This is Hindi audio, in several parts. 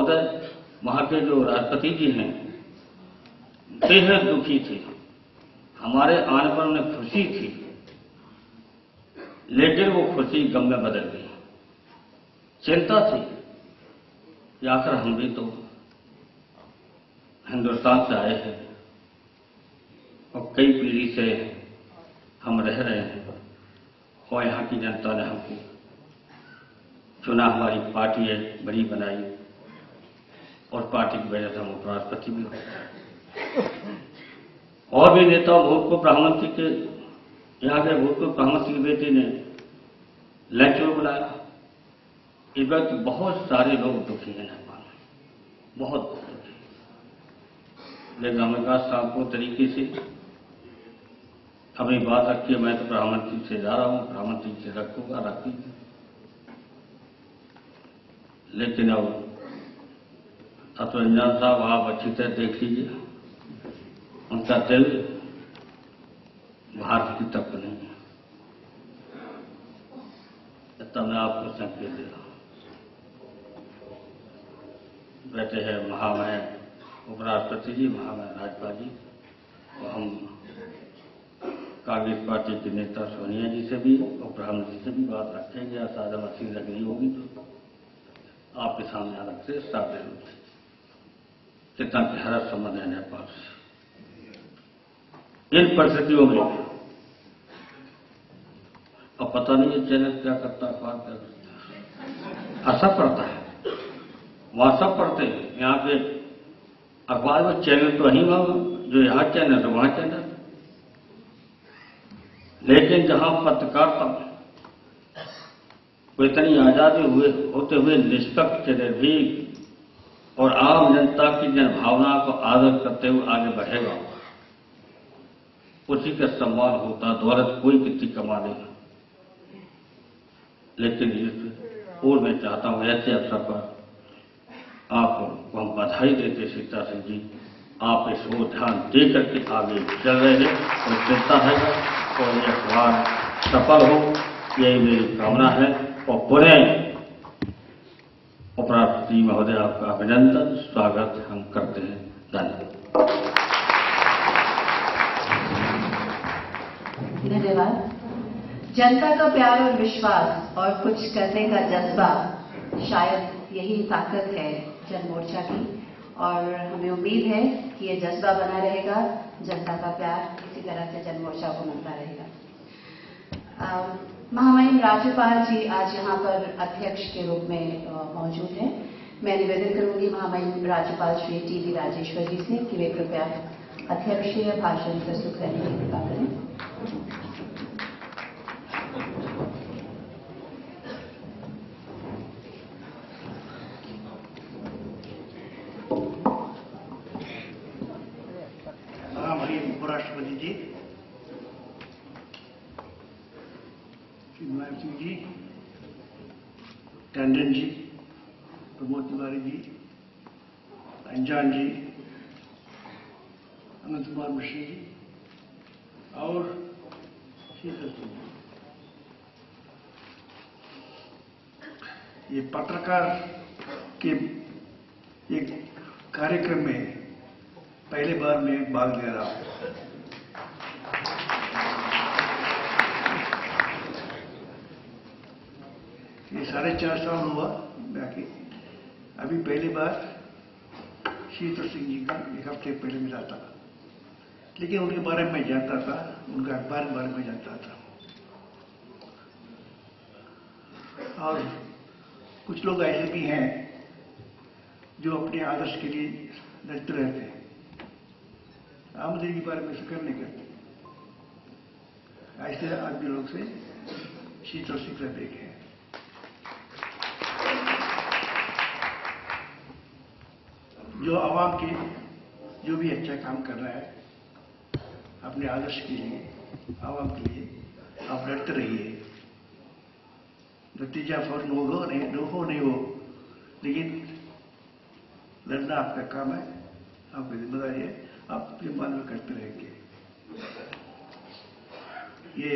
महोदय, वहां के जो राष्ट्रपति जी हैं, बेहद दुखी थे। हमारे आने पर उन्हें खुशी थी, लेकिन वो खुशी गम में बदल गई। चिंता थी कि आखिर हम भी तो हिंदुस्तान से आए हैं और कई पीढ़ी से हम रह रहे हैं और यहाँ की जनता ने हमको चुना, हमारी पार्टी एक बड़ी बनाई और पार्टी की वजह से हम उपराष्ट्रपति भी हो। और भी नेता भूतपूर्व प्रधानमंत्री के, यहाँ के भूतपूर्व प्रधानमंत्री की बेटी ने लेक्चर बुलाया। इस वक्त बहुत सारे लोग दुखी हैं नेपाल में, बहुत दुखी। लेकिन हमने कहा शांतिपूर्ण तरीके से अपनी बात रखी। मैं तो प्रधानमंत्री से जा रहा हूं, प्रधानमंत्री से रखूंगा, रखूंगा। लेकिन अब रंजन साहब आप अच्छी तरह देख लीजिए, उनका दिल भारत की तरफ नहीं है। तब मैं आपको संकेत दे रहा हूं। बैठे हैं महामहिम उपराष्ट्रपति जी, महामहिम राज्यपाल जी, और हम कांग्रेस पार्टी के नेता सोनिया जी से भी और प्रधानमंत्री से भी बात रखेंगे। या सादा मसीह लगनी होगी तो आपके सामने अलग से सादे रूप से कितना गहरा संबंध है नेपाल से। इन परिस्थितियों में अब पता नहीं ये चैनल क्या करता है, अखबार क्या करता है, असर पड़ता है। वहां सब पढ़ते हैं, यहाँ के अखबार में चैनल तो नहीं हुआ, जो यहाँ चैनल तो वहां चैनल। लेकिन जहां पत्रकारिता को इतनी आजादी होते हुए निष्पक्ष, निर्भीक और आम जनता की जनभावना को आदर करते हुए आगे बढ़ेगा, उसी का सम्मान होता। दौलत कोई कितनी कमा देगा, लेकिन इस और मैं चाहता हूं ऐसे अवसर पर आपको हम बधाई देते सीता सिंह जी, आप इस ओर ध्यान दे करके आगे चल रहे हैं और चलता है और ये अखबार सफल हो, यही मेरी कामना है। और पुनः उपराष्ट्रपति महोदय आपका अभिनंदन, स्वागत हम करते हैं। धन्यवाद। जनता का प्यार और विश्वास और कुछ करने का जज्बा, शायद यही ताकत है जन मोर्चा की, और हमें उम्मीद है कि ये जज्बा बना रहेगा। जनता का प्यार इसी तरह से जन मोर्चा को मिलता रहेगा। महामहिम राज्यपाल जी आज यहाँ पर अध्यक्ष के रूप में मौजूद हैं। मैं निवेदन करूंगी महामहिम राज्यपाल श्री टी.बी. राजेश्वर जी से कि वे कृपया अध्यक्षीय भाषण प्रस्तुत करने की कृपा करें। उपराष्ट्रपति जी, श्री मुलायम सिंह जी, टंडन जी, प्रमोद तिवारी जी, अंजान जी, अनंत कुमार मिश्र जी और शीतल सिंह जी, ये पत्रकार के एक कार्यक्रम में पहली बार मैं भाग ले रहा हूं। ये 4.5 साल हुआ बाकी अभी पहली बार शीतल सिंह जी का एक हफ्ते पहले मिला था, लेकिन उनके बारे में मैं जानता था, उनका अखबार के बारे में जानता था। और कुछ लोग ऐसे भी हैं जो अपने आदर्श के लिए लड़ते रहते हैं, आमदनी के बारे में फिक्र नहीं करते। ऐसे आदमी लोग से शीतल सिंह देखे हैं। जो आवाम के जो भी अच्छा काम कर रहा है अपने आदर्श के लिए, आवाम के लिए, आप लड़ते रहिए। नतीजा फौरन हो नहीं हो, लेकिन लड़ना आपका काम है, आपकी जिम्मेदारी है, आप ईमानदारी करते रहेंगे। ये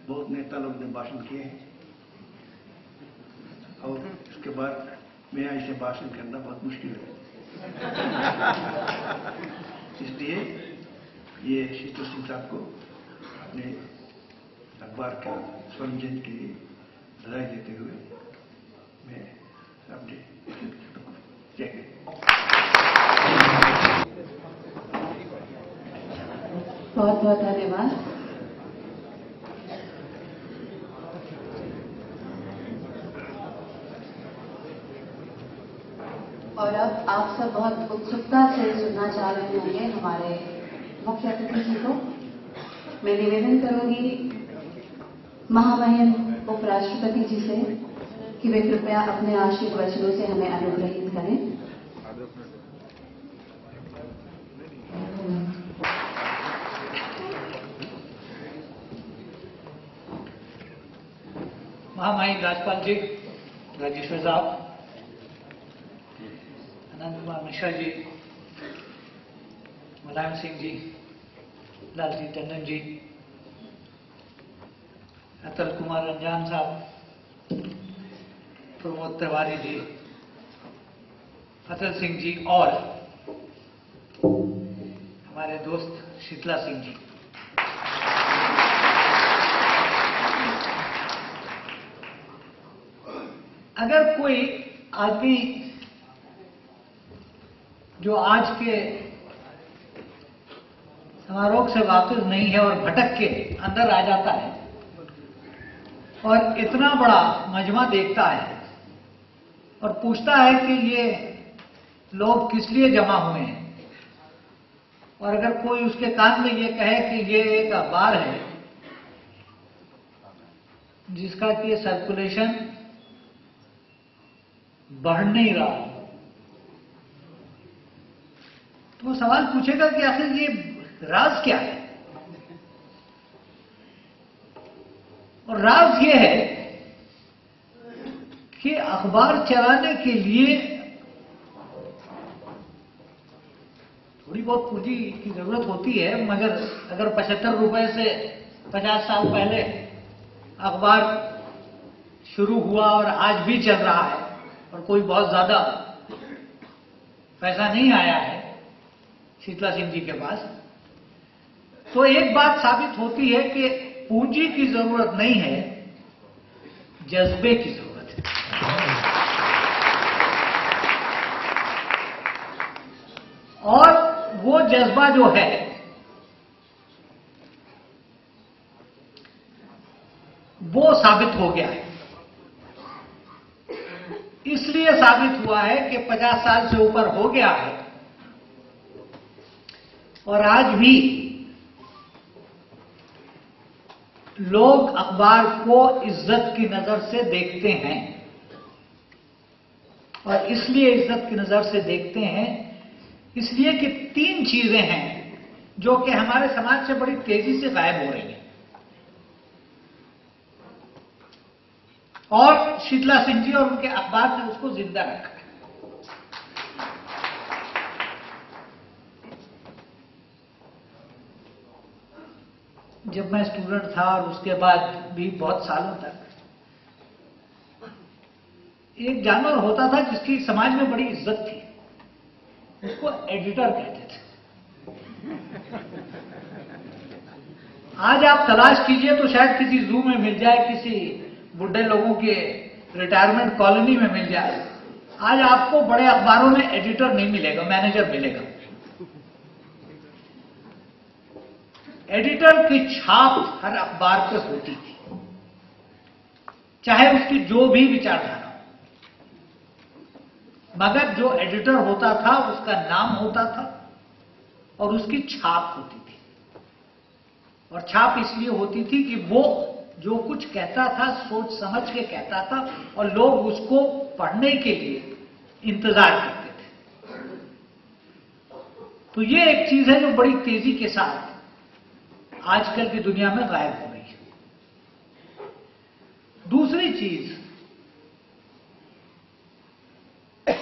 बहुत नेता लोग ने भाषण किए हैं और उसके बाद मैं ऐसे भाषण करना बहुत मुश्किल है। इसलिए ये शीतल सिंह साहब को अपने अखबार का स्वर्ण जयंती के लिए बधाई देते हुए मैं अपने जय हिंद। बहुत बहुत धन्यवाद। और अब आप सब बहुत उत्सुकता से सुनना चाह रहे होंगे हमारे मुख्य अतिथि जी को। मैं निवेदन करूंगी महामहिम उपराष्ट्रपति जी से कि वे कृपया अपने आशीर्वाद वचनों से हमें अनुग्रहित करें। महामहिम राज्यपाल जी, राजेश्वर साहब, आनंद कुमार मिश्रा जी, मुलायम सिंह जी, लालजी टंडन जी, अतुल कुमार रंजान साहब, प्रमोद तिवारी जी, अतुल सिंह जी और हमारे दोस्त शीतला सिंह जी, अगर कोई आदमी जो आज के समारोह से वाकिफ नहीं है और भटक के अंदर आ जाता है और इतना बड़ा मजमा देखता है और पूछता है कि ये लोग किस लिए जमा हुए हैं, और अगर कोई उसके कान में ये कहे कि ये एक अखबार है जिसका कि सर्कुलेशन बढ़ नहीं रहा, तो वो सवाल पूछेगा कि आखिर ये राज क्या है। और राज ये है कि अखबार चलाने के लिए थोड़ी बहुत पूंजी की जरूरत होती है, मगर अगर 75 रुपए से 50 साल पहले अखबार शुरू हुआ और आज भी चल रहा है और कोई बहुत ज्यादा पैसा नहीं आया है शीतला सिंह जी के पास, तो एक बात साबित होती है कि पूंजी की जरूरत नहीं है, जज्बे की जरूरत है। और वो जज्बा जो है वो साबित हो गया है। इसलिए साबित हुआ है कि 50 साल से ऊपर हो गया है और आज भी लोग अखबार को इज्जत की नजर से देखते हैं। और इसलिए इज्जत की नजर से देखते हैं इसलिए कि 3 चीजें हैं जो कि हमारे समाज से बड़ी तेजी से गायब हो रही हैं और शीतला सिंह जी और उनके अखबार ने उसको जिंदा रखा है। जब मैं स्टूडेंट था और उसके बाद भी बहुत सालों तक एक जानवर होता था जिसकी समाज में बड़ी इज्जत थी, उसको एडिटर कहते थे। आज आप तलाश कीजिए तो शायद किसी जू में मिल जाए, किसी बुढ़े लोगों के रिटायरमेंट कॉलोनी में मिल जाए। आज आपको बड़े अखबारों में एडिटर नहीं मिलेगा, मैनेजर मिलेगा। एडिटर की छाप हर अखबार पर होती थी, चाहे उसकी जो भी विचारधारा, मगर जो एडिटर होता था उसका नाम होता था और उसकी छाप होती थी। और छाप इसलिए होती थी कि वो जो कुछ कहता था सोच समझ के कहता था और लोग उसको पढ़ने के लिए इंतजार करते थे। तो ये एक चीज है जो बड़ी तेजी के साथ आजकल की दुनिया में गायब हो रही है। दूसरी चीज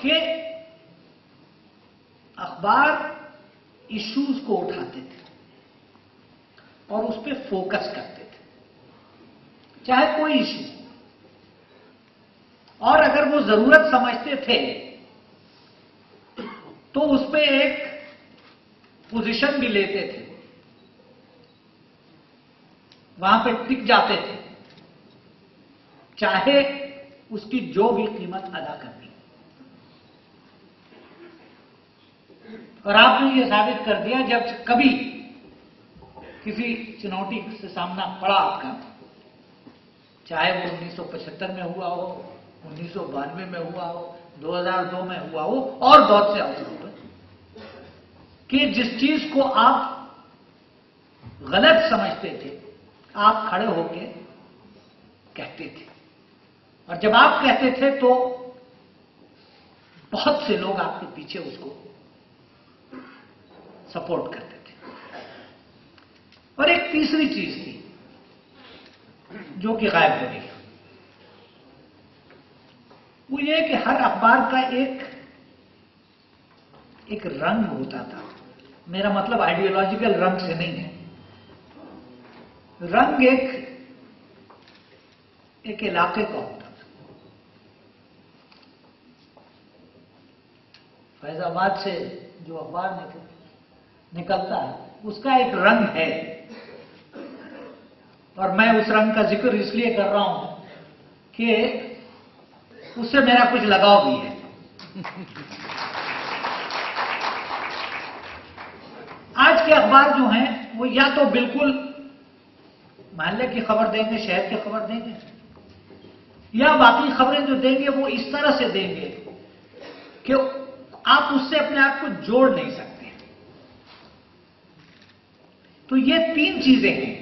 कि अखबार इश्यूज को उठाते थे और उस पर फोकस करते थे, चाहे कोई इश्यू। और अगर वो जरूरत समझते थे तो उस पे एक पोजीशन भी लेते थे, वहां पे टिक जाते थे, चाहे उसकी जो भी कीमत अदा करनी। और आपने ये साबित कर दिया, जब कभी किसी चुनौती से सामना पड़ा आपका, चाहे वो 1975 में हुआ हो, 1992 में हुआ हो, 2002 में हुआ हो, और बहुत से अवसरों पर, कि जिस चीज को आप गलत समझते थे आप खड़े होके कहते थे, और जब आप कहते थे तो बहुत से लोग आपके पीछे उसको सपोर्ट करते थे। और एक तीसरी चीज थी जो कि गायब हो गई, वो ये कि हर अखबार का एक रंग होता था। मेरा मतलब आइडियोलॉजिकल रंग से नहीं है, रंग एक इलाके का होता था। फैजाबाद से जो अखबार निकलता है उसका एक रंग है, और मैं उस रंग का जिक्र इसलिए कर रहा हूं कि उससे मेरा कुछ लगाव भी है। आज के अखबार जो हैं वो या तो बिल्कुल मोहल्ले की खबर देंगे, शहर की खबर देंगे, या बाकी खबरें जो देंगे वो इस तरह से देंगे कि आप उससे अपने आप को जोड़ नहीं सकते। तो ये तीन चीजें हैं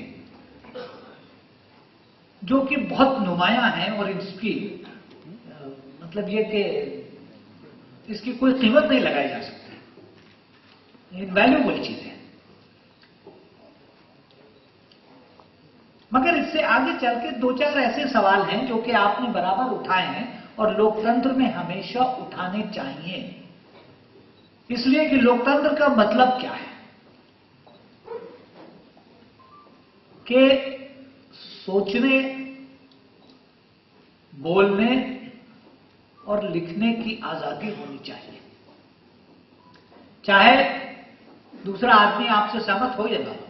जो कि बहुत नुमायां हैं, और इसकी मतलब ये कि इसकी कोई कीमत नहीं लगाई जा सकती, वैल्यूबल चीजें। मगर इससे आगे चल के दो चार ऐसे सवाल हैं जो कि आपने बराबर उठाए हैं और लोकतंत्र में हमेशा उठाने चाहिए, इसलिए कि लोकतंत्र का मतलब क्या है कि सोचने, बोलने और लिखने की आजादी होनी चाहिए, चाहे दूसरा आदमी आपसे सहमत हो या ना हो।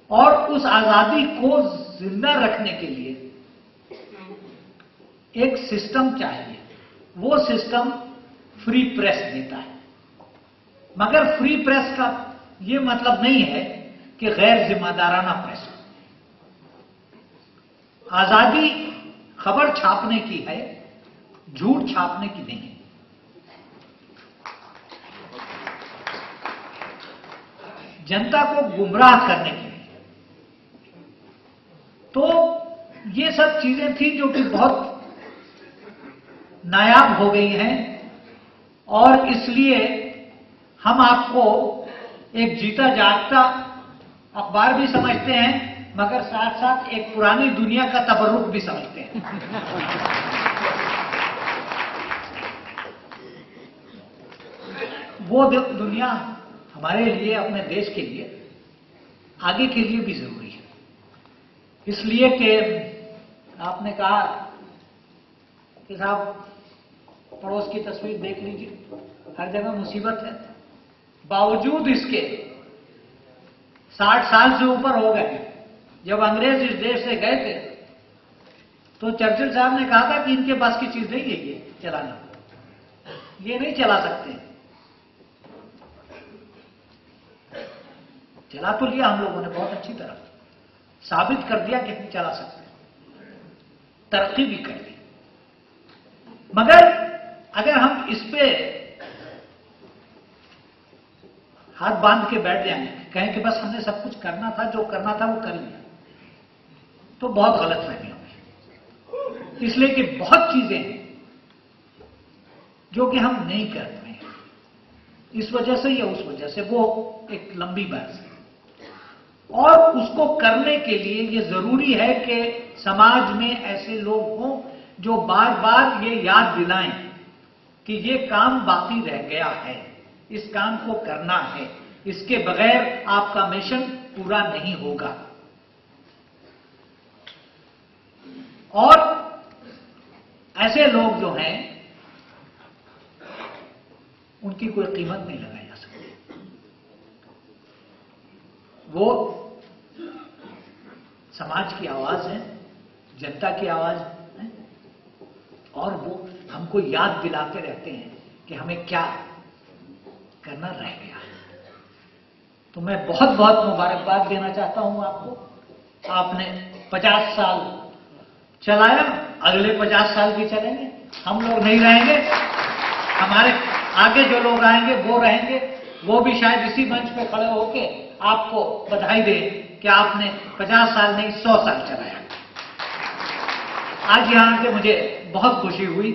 और उस आजादी को जिंदा रखने के लिए एक सिस्टम चाहिए, वो सिस्टम फ्री प्रेस देता है। मगर फ्री प्रेस का ये मतलब नहीं है कि गैर जिम्मेदाराना प्रेस हो। आजादी खबर छापने की है, झूठ छापने की नहीं है। जनता को गुमराह करने की। तो ये सब चीजें थी जो कि बहुत नायाब हो गई हैं, और इसलिए हम आपको एक जीता जागता अखबार भी समझते हैं, मगर साथ साथ एक पुरानी दुनिया का तबर्रुक भी समझते हैं। वो दुनिया हमारे लिए, अपने देश के लिए, आगे के लिए भी जरूरी है। इसलिए कि आपने कहा कि साहब पड़ोस की तस्वीर देख लीजिए, हर जगह मुसीबत है। बावजूद इसके 60 साल से ऊपर हो गए, जब अंग्रेज इस देश से गए थे तो चर्चिल साहब ने कहा था कि इनके पास की चीज नहीं है ये चलाना, ये नहीं चला सकते। चला तो लिया हम लोगों ने बहुत अच्छी तरह, साबित कर दिया कि हम चला सकते हैं, तरक्की भी कर दी। मगर अगर हम इस पे हाथ बांध के बैठ जाएं, कहें कि बस हमने सब कुछ करना था, जो करना था वो कर लिया, तो बहुत गलत फहमी होगी। इसलिए कि बहुत चीजें हैं जो कि हम नहीं कर रहे हैं, इस वजह से या उस वजह से, वो एक लंबी बहस है। और उसको करने के लिए ये जरूरी है कि समाज में ऐसे लोग हों जो बार बार ये याद दिलाएं कि ये काम बाकी रह गया है, इस काम को करना है, इसके बगैर आपका मिशन पूरा नहीं होगा। और ऐसे लोग जो हैं उनकी कोई कीमत नहीं लगाई जा सकती। वो समाज की आवाज है, जनता की आवाज है, और वो हमको याद दिलाते रहते हैं कि हमें क्या करना रह गया है। तो मैं बहुत बहुत मुबारकबाद देना चाहता हूं आपको। आपने 50 साल चलाया, अगले 50 साल भी चलेंगे। हम लोग नहीं रहेंगे, हमारे आगे जो लोग आएंगे वो रहेंगे। वो भी शायद इसी मंच पे खड़े होके आपको बधाई दें कि आपने 50 साल नहीं 100 साल चलाया। आज यहां आके मुझे बहुत खुशी हुई।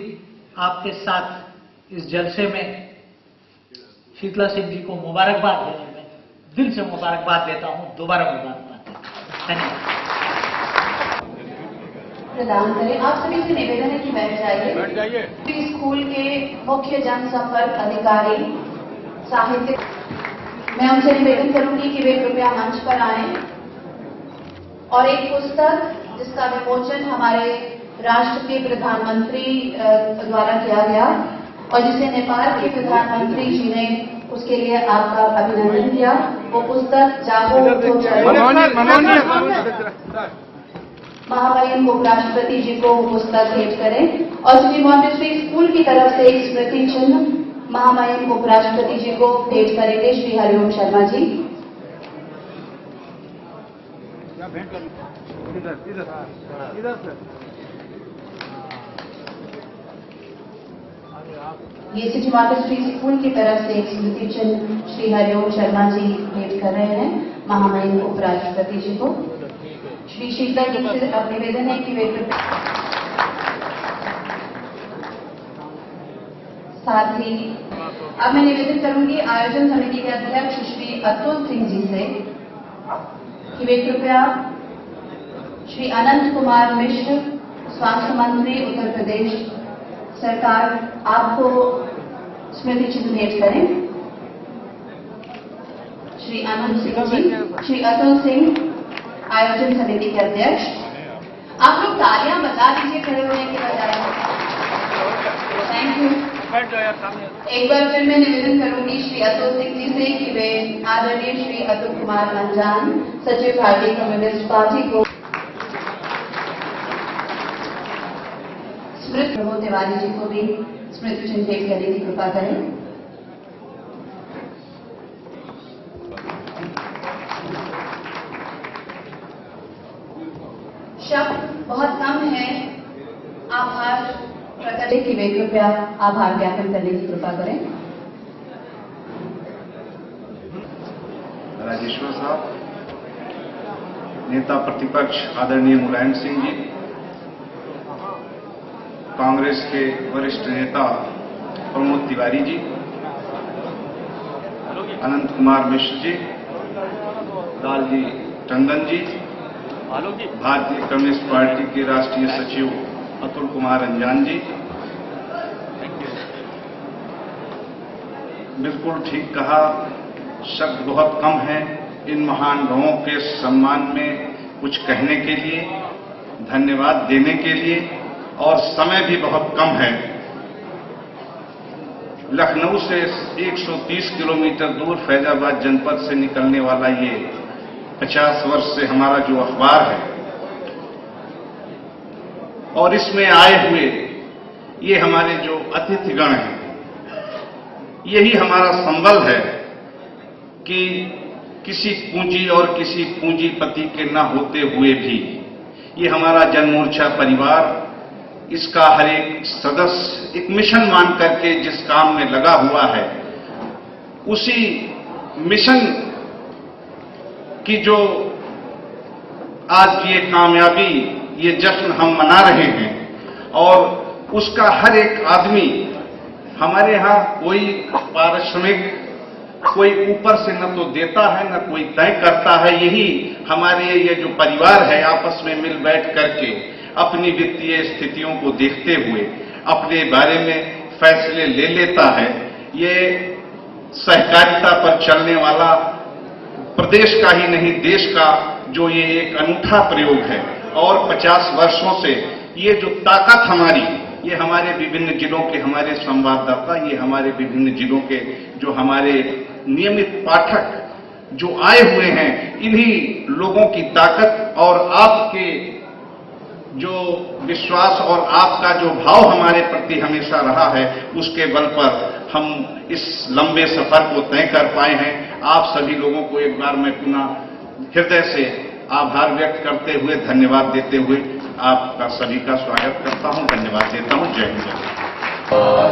आपके साथ इस जलसे में शीतला सिंह जी को मुबारकबाद देने में दिल से मुबारकबाद देता हूं। दोबारा मुबारकबाद देता हूं। धन्यवाद। प्रदान करें। आप सभी से निवेदन है कि बैठ जाइए। स्कूल के मुख्य जनसंपर्क अधिकारी साहित्य, मैं उनसे निवेदन करूंगी कि वे कृपया मंच पर आएं और एक पुस्तक जिसका विमोचन हमारे राष्ट्र के प्रधानमंत्री द्वारा किया गया और जिसे नेपाल के प्रधानमंत्री जी ने उसके लिए आपका अभिनंदन किया, वो पुस्तक जागो तो महामहिम उपराष्ट्रपति जी को पुस्तक भेंट करें और श्री मॉन्टेसरी स्कूल की तरफ से एक स्मृति चिन्ह महामहिम उपराष्ट्रपति जी को भेंट करेंगे श्री हरिओम शर्मा जी। ये श्री मॉन्टेसरी स्कूल की तरफ से एक स्मृति चिन्ह श्री हरिओम शर्मा जी भेंट कर रहे हैं महामहिम उपराष्ट्रपति जी को। श्री शीतला जी से अब निवेदन है कि वे साथ ही अब मैं निवेदन करूंगी आयोजन समिति के अध्यक्ष श्री अतुल सिंह जी से कि वे कृपया श्री अनंत कुमार मिश्र, स्वास्थ्य मंत्री उत्तर प्रदेश सरकार, आपको स्मृति चिन्ह भेंट करें। श्री आनंद सिंह जी, श्री अतुल सिंह आयोजन समिति के अध्यक्ष, आप लोग तालियां बजा दीजिए खड़े होने के बजाय। Thank you. एक बार फिर मैं निवेदन करूंगी श्री अतुल सिंह जी से कि वे आदरणीय श्री अतुल कुमार अंजान, सचिव भारतीय कम्युनिस्ट पार्टी को, स्मृति प्रमोद तिवारी जी को भी स्मृति चिन्ह भेंट करने की कृपा करें। शब्द बहुत कम है आभार प्रकट की वे कृपया आभार ज्ञापन करने की कृपा करें। राजेश्वर साहब, नेता प्रतिपक्ष आदरणीय मुलायम सिंह जी, कांग्रेस के वरिष्ठ नेता प्रमोद तिवारी जी, अनंत कुमार मिश्र जी, लालजी टंडन जी, भारतीय कम्युनिस्ट पार्टी के राष्ट्रीय सचिव अतुल कुमार अंजान जी, बिल्कुल ठीक कहा, शब्द बहुत कम हैं इन महान लोगों के सम्मान में कुछ कहने के लिए, धन्यवाद देने के लिए, और समय भी बहुत कम है। लखनऊ से 130 किलोमीटर दूर फैजाबाद जनपद से निकलने वाला ये 50 वर्ष से हमारा जो अखबार है और इसमें आए हुए ये हमारे जो अतिथिगण हैं, यही हमारा संबल है कि किसी पूंजी और किसी पूंजीपति के न होते हुए भी ये हमारा जनमोर्चा परिवार, इसका हर एक सदस्य एक मिशन मान करके जिस काम में लगा हुआ है, उसी मिशन की जो आज की ये कामयाबी, ये जश्न हम मना रहे हैं, और उसका हर एक आदमी, हमारे यहाँ कोई पारिश्रमिक कोई ऊपर से न तो देता है न कोई तय करता है, यही हमारे ये जो परिवार है आपस में मिल बैठ करके अपनी वित्तीय स्थितियों को देखते हुए अपने बारे में फैसले ले लेता है। ये सहकारिता पर चलने वाला प्रदेश का ही नहीं देश का जो ये एक अनूठा प्रयोग है, और 50 वर्षों से ये जो ताकत हमारी ये हमारे विभिन्न जिलों के हमारे संवाददाता, ये हमारे विभिन्न जिलों के जो हमारे नियमित पाठक जो आए हुए हैं, इन्हीं लोगों की ताकत और आपके जो विश्वास और आपका जो भाव हमारे प्रति हमेशा रहा है, उसके बल पर हम इस लंबे सफर को तय कर पाए हैं। आप सभी लोगों को एक बार मैं पुनः हृदय से आभार व्यक्त करते हुए, धन्यवाद देते हुए आपका सभी का स्वागत करता हूं, धन्यवाद देता हूं। जय हिंद।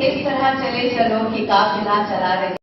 इस तरह चले चलो कि काफिला चला रहे